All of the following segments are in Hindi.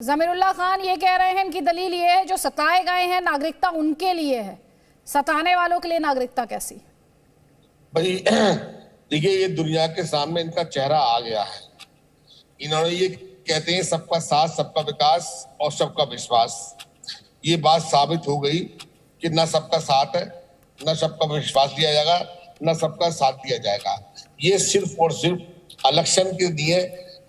जमीरुल्लाह खान ये कह रहे हैं, इनकी दलील ये है जो सताए गए हैं नागरिकता उनके लिए है, सताने वालों के लिए नागरिकता कैसी? भाई देखिए, ये दुनिया के सामने इनका चेहरा आ गया है। इन्होंने ये कहते हैं सबका साथ, सबका विकास और सबका विश्वास। ये बात साबित हो गई कि ना सबका साथ है, ना सबका विश्वास दिया जाएगा, ना सबका साथ दिया जाएगा। ये सिर्फ और सिर्फ इलेक्शन के लिए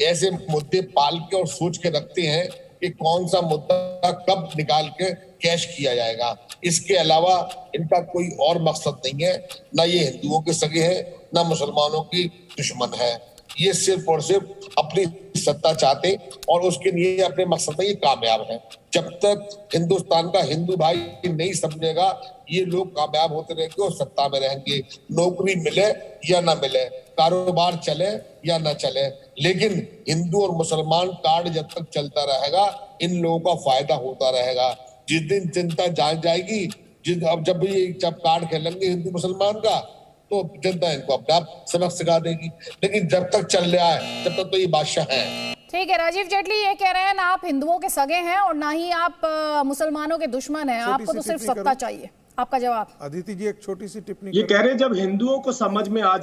ऐसे मुद्दे पाल के और सोच के रखते हैं कि कौन सा मुद्दा कब निकाल के कैश किया जाएगा। इसके अलावा इनका कोई और मकसद नहीं है। ना ये हिंदुओं के सगे हैं, ना मुसलमानों की दुश्मन है। ये सिर्फ और सिर्फ अपनी सत्ता चाहते और उसके लिए अपने मकसद में ये कामयाब है। जब तक हिंदुस्तान का हिंदू भाई नहीं समझेगा, ये लोग कामयाब होते रहेंगे और सत्ता में रहेंगे। नौकरी मिले या ना मिले, कारोबार चले या ना चले, लेकिन हिंदू और मुसलमान कार्ड जब तक चलता रहेगा, इन लोगों का फायदा होता रहेगा। जिस दिन चिंता जाग जाएगी, जब कार्ड खेलेंगे हिंदू मुसलमान का, तो जनता इनको अपने आप सबक सिखा देगी। लेकिन जब तक चल रहा है, तब तक तो ये बादशाह है। ठीक है, राजीव जेटली ये कह रहे हैं ना आप हिंदुओं के सगे हैं और ना ही आप मुसलमानों के दुश्मन हैं, आपको तो सिर्फ सत्ता चाहिए। आपका जवाब? अदिति जी एक छोटी सी टिप्पणी ये कह रहे हैं जब हिंदुओं को समझ में आ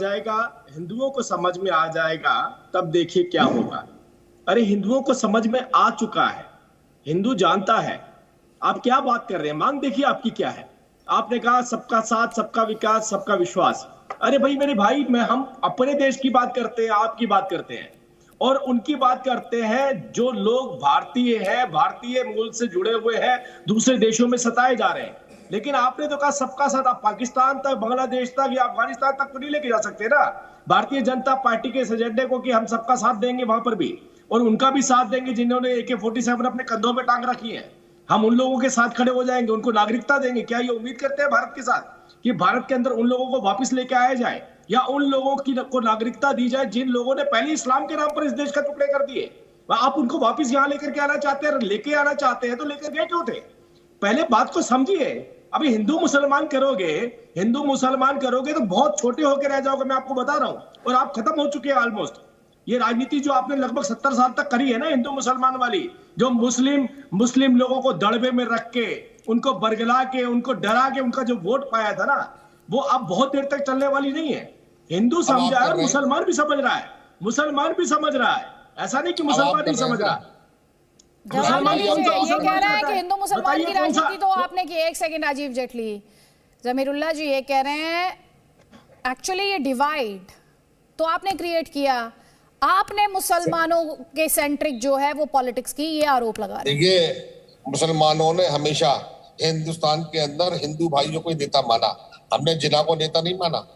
जाएगा तब देखिए क्या होगा। अरे हिंदुओं को समझ में आ चुका है, हिंदू जानता है। आप क्या बात कर रहे हैं? मांग देखिए आपकी क्या है। आपने कहा सबका साथ, सबका विकास, सबका विश्वास। अरे भाई मेरे भाई, हम अपने देश की बात करते हैं, आपकी बात करते हैं और उनकी बात करते हैं जो लोग भारतीय हैं, भारतीय मूल से जुड़े हुए हैं, दूसरे देशों में सताए जा रहे हैं। लेकिन आपने तो कहा सबका साथ। आप पाकिस्तान तक, बांग्लादेश तक या अफगानिस्तान तक तो नहीं लेके जा सकते ना भारतीय जनता पार्टी के इस एजेंडे को कि हम सबका साथ देंगे वहां पर भी, और उनका भी साथ देंगे जिन्होंने AK-47 अपने कंधों में टांग रखी है। हम उन लोगों के साथ खड़े हो जाएंगे, उनको नागरिकता देंगे। क्या ये उम्मीद करते हैं भारत के साथ कि भारत के अंदर उन लोगों को वापस लेके आया जाए या उन लोगों की को नागरिकता दी जाए जिन लोगों ने पहले इस्लाम के नाम पर इस देश का टुकड़े कर दिए? आप उनको वापस यहां लेकर के आना चाहते हैं? लेके आना चाहते हैं तो लेकर गए क्यों थे? पहले बात को समझिए। अभी हिंदू मुसलमान करोगे तो बहुत छोटे होकर रह जाओगे, मैं आपको बता रहा हूं। और आप खत्म हो चुके हैं ऑलमोस्ट। ये राजनीति जो आपने लगभग 70 साल तक करी है ना, हिंदू मुसलमान वाली, जो मुस्लिम लोगों को दड़बे में रख के, उनको बरगला के, उनको डरा के उनका जो वोट पाया था ना, वो अब बहुत देर तक चलने वाली नहीं है। हिंदू समझा है, मुसलमान भी समझ रहा है। ऐसा नहीं कि मुसलमान नहीं समझ रहा। ये कह रहा है कि हिंदू मुसलमान की राजनीति तो आपने की। एक सेकंड राजीव जेटली, जमीरुल्लाह जी ये कह रहे हैं एक्चुअली ये डिवाइड तो आपने क्रिएट किया, आपने मुसलमानों के सेंट्रिक जो है वो पॉलिटिक्स की ये आरोप लगा रहे हैं। देखिए, मुसलमानों ने हमेशा हिंदुस्तान के अंदर हिंदू भाइयों को नेता माना। हमने जिना को नेता नहीं माना।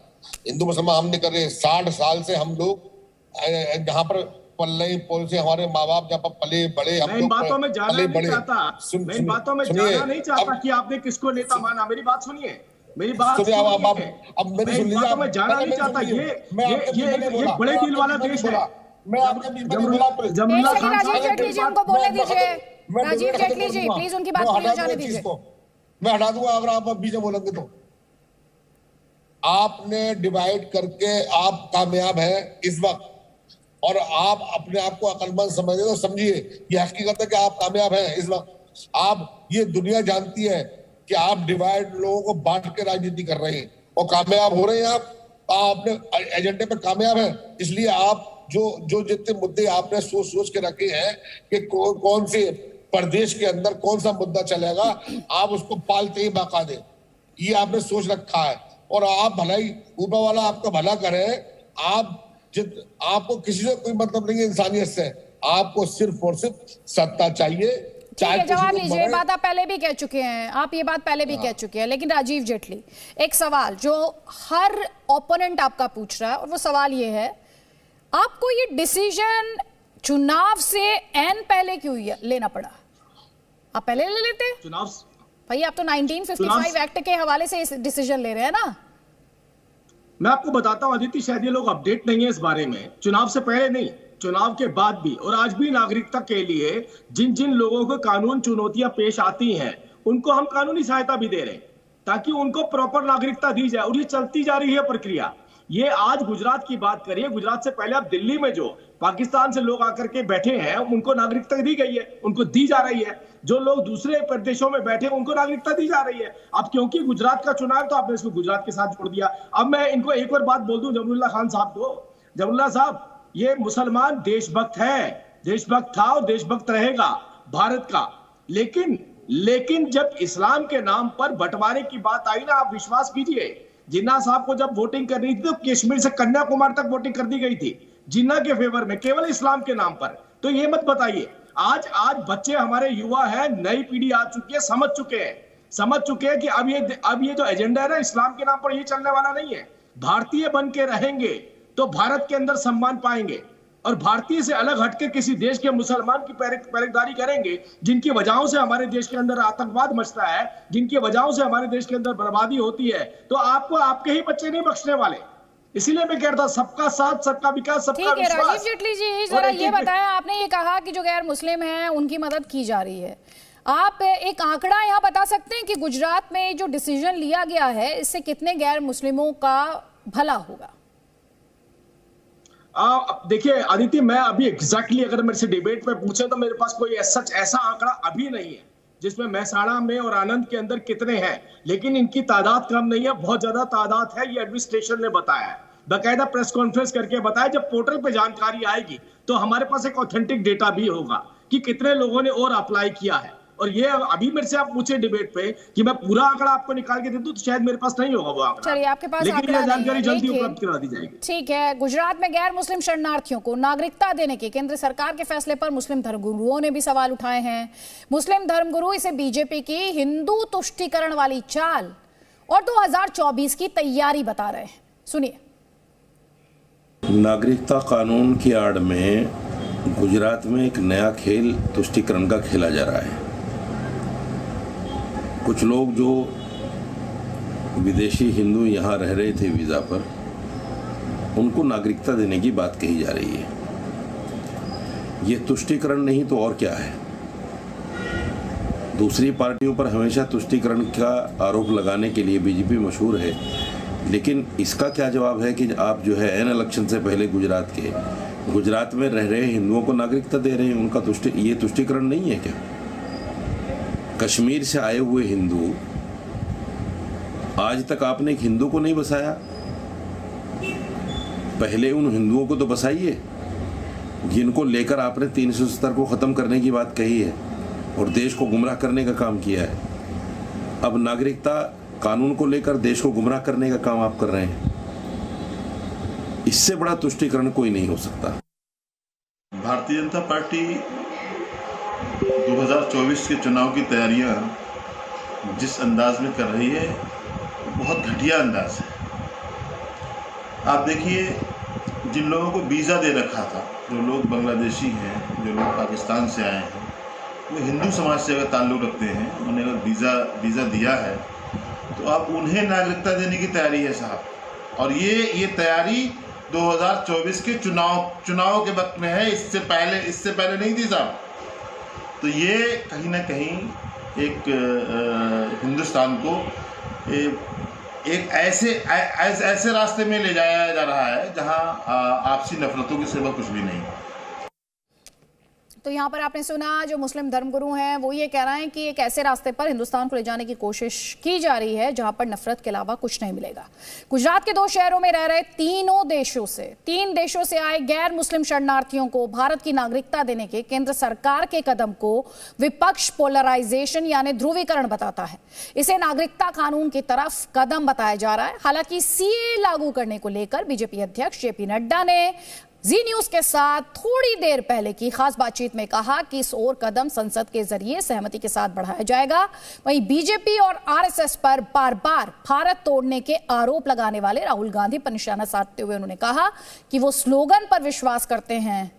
हिंदू मुसलमान हम नहीं कर रहे। 60 साल से हम लोग जहाँ पर पोल से हमारे माँ बाप जहाँ पर पले बड़े, हम लोग बातों में जाना नहीं चाहता कि आपने किसको नेता माना। मेरी बात सुनिए, मेरी बात सुनिए। अब मेरी सुन लीजिए। मैं जाना नहीं चाहता। ये बड़े दिल वाला देश है। मैं आपके राजीव जेटली जी उनको बोलने दीजिए। राजीव जेटली जी प्लीज उनकी बात पूरी जाने दीजिए। मैं हटा दूंगा अगर आप बीच में बोलेंगे तो। आपने डिवाइड करके आप कामयाब हैं इस वक्त, और आप अपने आप को अक्लमंद समझे तो समझिए ये हकीकत है कि आप कामयाब हैं इस वक्त। आप, ये दुनिया जानती है कि आप डिवाइड, लोगों को बांट के राजनीति कर रहे हैं और कामयाब हो रहे हैं। आप अपने एजेंडे पे कामयाब हैं। इसलिए आप जो जितने मुद्दे आपने सोच के रखे हैं कि कौन से प्रदेश के अंदर कौन सा मुद्दा चलेगा, आप उसको पालते ही बाकायदे, ये आपने सोच रखा है। और आप भलाई, ऊपर वाला आपका भला करे। आपको किसी से कोई मतलब नहीं है इंसानियत से। आपको सिर्फ और सिर्फ सत्ता चाहिए। जवाब लीजिए। बात आप पहले भी कह चुके हैं, आप ये बात पहले भी कह चुके हैं। लेकिन राजीव जेटली, एक सवाल जो हर ओपोनेंट आपका पूछ रहा है, और वो सवाल ये है, आपको ये डिसीजन चुनाव से एन पहले क्यों लेना पड़ा? आप पहले ले लेते चुनाव भाई। आप तो 1955 एक्ट के हवाले से इस डिसीजन ले रहे हैं ना। मैं आपको बताता हूं अदिति, शायद ये लोग अपडेट नहीं है इस बारे में। चुनाव से पहले नहीं, चुनाव के बाद भी और आज भी नागरिकता के लिए जिन जिन लोगों को कानून चुनौतियां पेश आती हैं, उनको हम कानूनी सहायता भी दे रहे हैं ताकि उनको प्रॉपर नागरिकता दी जाए। और ये चलती जा रही है प्रक्रिया। ये आज गुजरात की बात करिए, गुजरात से पहले आप दिल्ली में जो पाकिस्तान से लोग आकर के बैठे हैं, उनको नागरिकता दी गई है, उनको दी जा रही है। जो लोग दूसरे प्रदेशों में बैठे हैं उनको नागरिकता दी जा रही है। अब क्योंकि गुजरात का चुनाव तो आपने इसको गुजरात के साथ जोड़ दिया। अब मैं इनको एक और बात बोल दूं जबरुल्ला खान साहब को, जबरुल्ला साहब ये मुसलमान देशभक्त है, देशभक्त था और देशभक्त रहेगा भारत का, लेकिन जब इस्लाम के नाम पर बंटवारे की बात आई ना, आप विश्वास कीजिए जिन्ना साहब को जब वोटिंग करनी थी तो कश्मीर से कन्याकुमारी तक वोटिंग कर दी गई थी जिन्ना के फेवर में, केवल इस्लाम के नाम पर। तो ये मत बताइए, आज बच्चे हमारे युवा हैं, नई पीढ़ी आ चुकी है, समझ चुके हैं कि अब ये जो एजेंडा है ना इस्लाम के नाम पर, ये चलने वाला नहीं है। भारतीय बन के रहेंगे तो भारत के अंदर सम्मान पाएंगे, और भारतीय से अलग हटके किसी देश के मुसलमान की पहरेदारी करेंगे जिनकी वजहों से हमारे देश के अंदर आतंकवाद मचता है, जिनकी वजहों से हमारे देश के अंदर बर्बादी होती है, तो आपको आपके ही बच्चे नहीं बख्शने वाले। इसीलिए मैं कह रहा था सबका साथ, सबका विकास, सबका विश्वास। राजीव जेटली जी जरा ये बताया, आपने ये कहा कि जो गैर मुस्लिम हैं उनकी मदद की जा रही है, आप एक आंकड़ा यहाँ बता सकते हैं कि गुजरात में जो डिसीजन लिया गया है इससे कितने गैर मुस्लिमों का भला होगा? देखिए आदित्य, मैं अभी एग्जैक्टली अगर मेरे से डिबेट में पूछे तो मेरे पास कोई सच ऐसा आंकड़ा अभी नहीं है जिसमें महसाणा में और आनंद के अंदर कितने हैं, लेकिन इनकी तादाद कम नहीं है, बहुत ज्यादा तादाद है, ये एडमिनिस्ट्रेशन ने बताया है, बाकायदा प्रेस कॉन्फ्रेंस करके बताया। जब पोर्टल पे जानकारी आएगी तो हमारे पास एक ऑथेंटिक डेटा भी होगा कि कितने लोगों ने और अप्लाई किया है। और ये अभी मेरे से आप पूछे डिबेट पे कि मैं पूरा आंकड़ा आपको निकाल के दे दूं तो शायद मेरे पास नहीं होगा वो आंकड़ा। चलिए, आपके पास लेकिन ये जानकारी जल्दी उपलब्ध करा दी जाएगी। ठीक है। गुजरात में गैर मुस्लिम शरणार्थियों को नागरिकता देने के केंद्र सरकार के फैसले पर मुस्लिम धर्मगुरुओं ने भी सवाल उठाए हैं। मुस्लिम धर्मगुरु इसे बीजेपी की हिंदू तुष्टीकरण वाली चाल और 2024 की तैयारी बता रहे हैं, सुनिए। नागरिकता कानून की आड़ में गुजरात में एक नया खेल तुष्टीकरण का खेला जा रहा है। कुछ लोग जो विदेशी हिंदू यहाँ रह रहे थे वीज़ा पर, उनको नागरिकता देने की बात कही जा रही है। ये तुष्टीकरण नहीं तो और क्या है। दूसरी पार्टियों पर हमेशा तुष्टीकरण का आरोप लगाने के लिए बीजेपी मशहूर है, लेकिन इसका क्या जवाब है कि आप जो है एन इलेक्शन से पहले गुजरात में रह रहे हिंदुओं को नागरिकता दे रहे हैं। उनका ये तुष्टीकरण नहीं है क्या? कश्मीर से आए हुए हिंदू, आज तक आपने एक हिंदू को नहीं बसाया। पहले उन हिंदुओं को तो बसाइए जिनको लेकर आपने 370 को ख़त्म करने की बात कही है और देश को गुमराह करने का काम किया है। अब नागरिकता कानून को लेकर देश को गुमराह करने का काम आप कर रहे हैं। इससे बड़ा तुष्टीकरण कोई नहीं हो सकता। भारतीय जनता पार्टी 2024 के चुनाव की तैयारियां जिस अंदाज में कर रही है, बहुत घटिया अंदाज है। आप देखिए, जिन लोगों को वीज़ा दे रखा था, जो लोग बांग्लादेशी हैं, जो लोग पाकिस्तान से आए हैं, वो हिंदू समाज से अगर ताल्लुक़ रखते हैं, उन्हें अगर वीज़ा दिया है तो आप उन्हें नागरिकता देने की तैयारी है साहब। और ये तैयारी 2024 के चुनाव के वक्त में है, इससे पहले नहीं थी साहब। तो ये कहीं ना कहीं एक हिंदुस्तान को एक ऐसे रास्ते में ले जाया जा रहा है जहां आपसी नफरतों के सिवा कुछ भी नहीं। तो यहाँ पर आपने सुना जो मुस्लिम धर्मगुरु हैं वो ये कह रहे हैं कि एक ऐसे रास्ते पर हिंदुस्तान को ले जाने की कोशिश की जा रही है जहां पर नफरत के अलावा कुछ नहीं मिलेगा। गुजरात के 2 शहरों में रह रहे 3 देशों से आए गैर मुस्लिम शरणार्थियों को भारत की नागरिकता देने के केंद्र सरकार के कदम को विपक्ष पोलराइजेशन यानी ध्रुवीकरण बताता है। इसे नागरिकता कानून की तरफ कदम बताया जा रहा है। हालांकि सीए लागू करने को लेकर बीजेपी अध्यक्ष जेपी नड्डा ने जी न्यूज के साथ थोड़ी देर पहले की खास बातचीत में कहा कि इस और कदम संसद के जरिए सहमति के साथ बढ़ाया जाएगा। वहीं बीजेपी और आरएसएस पर बार बार भारत तोड़ने के आरोप लगाने वाले राहुल गांधी पर निशाना साधते हुए उन्होंने कहा कि वो स्लोगन पर विश्वास करते हैं।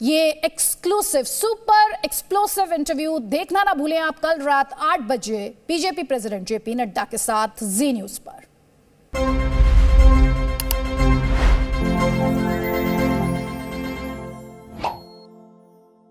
ये एक्सक्लूसिव सुपर एक्सप्लोसिव इंटरव्यू देखना ना भूलें आप कल रात 8 बजे बीजेपी प्रेसिडेंट जेपी नड्डा के साथ जी न्यूज पर।